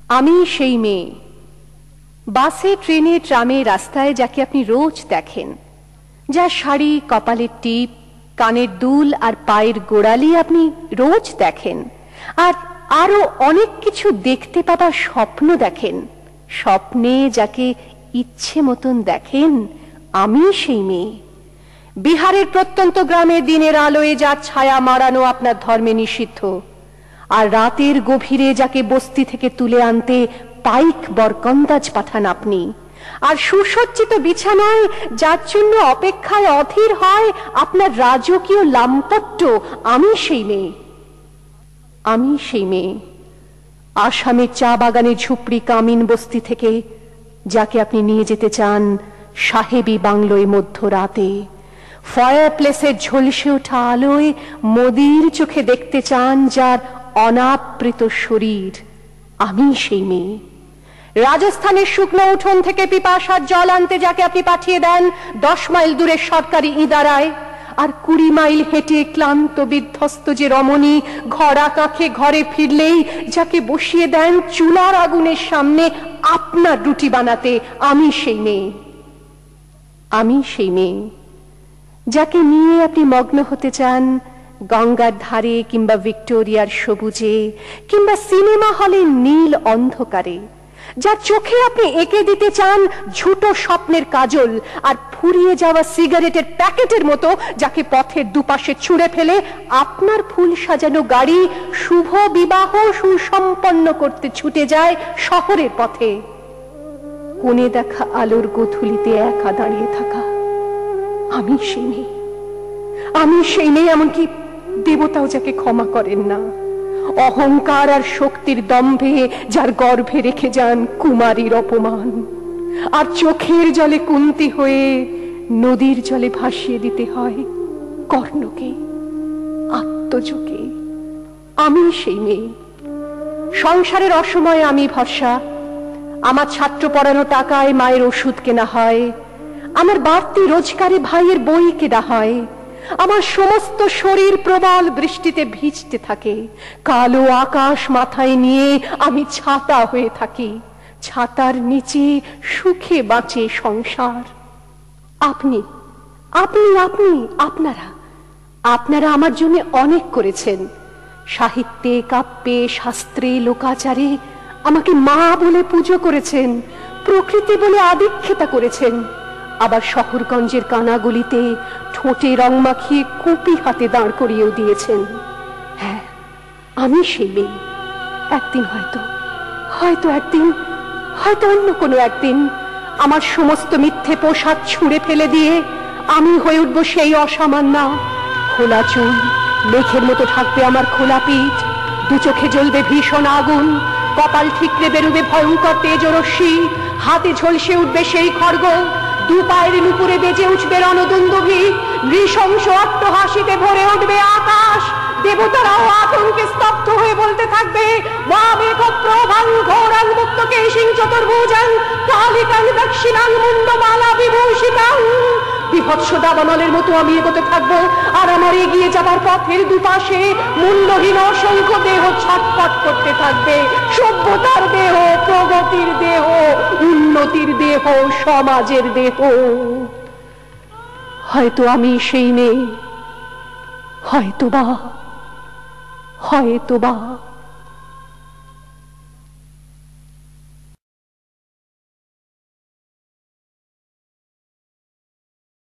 আমি সেই মেয়ে, বাসে ট্রেনে ট্রামে রাস্তায় যাকে আপনি রোজ দেখেন, যার শাড়ি, কপালের টিপ, কানের দুল আর পায়ের গোড়ালি আপনি রোজ দেখেন, আর আরো অনেক কিছু দেখতে পাবার স্বপ্ন দেখেন। স্বপ্নে যাকে ইচ্ছে মতন দেখেন, আমি সেই মেয়ে। বিহারের প্রত্যন্ত গ্রামে দিনের আলোয় যার ছায়া মারানো আপনার ধর্মে নিষিদ্ধ, আর রাতের গভীরে যাকে বস্তি থেকে তুলে আনতে পাইক বরকন্দাজ পাঠান আপনি, আর সুসজ্জিত বিছানায় যার জন্য অপেক্ষায় অধীর হয় আপনার রাজকীয় লাম্পট্য, আমি সেই মেয়ে। আমি সেই মেয়ে আসামের চা বাগানের ঝুপড়ি কামিন বস্তি থেকে যাকে আপনি নিয়ে যেতে চান সাহেবী বাংলোয় মধ্যরাতে, ফায়ার প্লেসের ঝলসে ওঠা আলোয় মোদির চোখে দেখতে চান যার অনাবৃত শরীর, আমি সেই মেয়ে। রাজস্থানের শুকনো উঠোন থেকে পিপাসার জল আনতে যাকে আপনি পাঠিয়ে দেন 10 মাইল দূরের সরকারি ইদারায়, আর 20 মাইল হেঁটে ক্লান্ত বিধ্বস্ত যে রমণী ঘরা কাঁখে ঘরে ফিরলেই যাকে বসিয়ে দেন চুলার আগুনের সামনে আপনার রুটি বানাতে, আমি সেই মেয়ে। আমি সেই মেয়ে যাকে নিয়ে আপনি মগ্ন হতে চান গঙ্গার ধারে কিংবা ভিক্টোরিয়ার সবুজে কিংবা সিনেমা হলের নীল অন্ধকারে, যার চোখে আপনি এঁকে দিতে চান ঝুটো স্বপ্নের কাজল, আর ফুরিয়ে যাওয়া সিগারেটের প্যাকেটের মতো যাকে পথের দুপাশে ছুঁড়ে ফেলে আপনার ফুল সাজানো গাড়ি শুভ বিবাহ সুসম্পন্ন করতে ছুটে যায় শহরের পথে। কোণে দেখা আলোর গোধূলিতে একা দাঁড়িয়ে থাকা, আমি সেই মেয়ে। আমি সেই মেয়ে এমনকি দেবতাও যাকে ক্ষমা করেন না, অহংকার আর শক্তির দম্ভে যার গর্ভে রেখে যান কুমারীর অপমান, আর চোখের জলে কুন্তি হয়ে নদীর জলে ভাসিয়ে দিতে হয় কর্ণকে, আত্মজকে। আমি সেই মেয়ে। সংসারের অসময়ে আমি ভরসা, আমার ছাত্র পড়ানো টাকায় মায়ের ওষুধ কেনা হয়, আমার বাড়তি রোজগারে ভাইয়ের বই কেনা হয়, আমার সমস্ত শরীর প্রবল বৃষ্টিতে ভিজতে থাকে, কালো আকাশ মাথায় নিয়ে আমি ছাতা হয়ে থাকি, ছাতার নিচে সুখে বাঁচে সংসার। আপনি আপনি আপনি আপনারা আপনারা আমার জন্য অনেক করেছেন। সাহিত্যে, কাব্যে, শাস্ত্রে, লোকাচারে আমাকে মা বলে পুজো করেছেন, প্রকৃতি বলে আদিক্ষেতা করেছেন, আবার শহরগঞ্জের কানাগলিতে ঠোঁটে রং মাখিয়ে কুপি হাতে দাঁড় করিয়েও দিয়েছেন। হ্যাঁ, আমি সেই মেয়ে। একদিন হয়তো একদিন, হয়তো অন্য কোনো একদিন আমার সমস্ত মিথ্যে পোশাক ছুঁড়ে ফেলে দিয়ে আমি হয়ে উঠবো সেই অসামান্যা। খোলা চুল, মেঘের মতো ঢাকবে আমার খোলা পিঠ, দু চোখে জ্বলবে ভীষণ আগুন, কপাল ঠিকরে বেরোবে ভয়ঙ্কর তেজরশ্মি, হাতে ঝলসে উঠবে সেই খড়গ, দু পায়ের নুপুরে বেজে উঠবে রণদুন্দুভি, নৃশংস অট্টহাসিতে ভরে উঠবে আকাশ। দেবতারাও আতঙ্কে স্তব্ধ হয়ে বলতে থাকবে, মা মেঘ প্রভাং ঘোরাং মুক্ত কেশিং চতুর্ভুজাং কালিকাং দক্ষিণাং মুন্ডমালা বিভূষিতাং। বিভৎস দাবানলের মতো আমি এগোতে থাকবো, আর আমার এগিয়ে যাবার পথের দুপাশে মুন্ডহীন অসংখ্য দেহ ছটফট করতে থাকবে। সভ্যতার দেহ, প্রগতির দেহ, উন্নতির দেহ, সমাজের দেহ। হয়তো আমি সেই মেয়ে, হয়তোবা।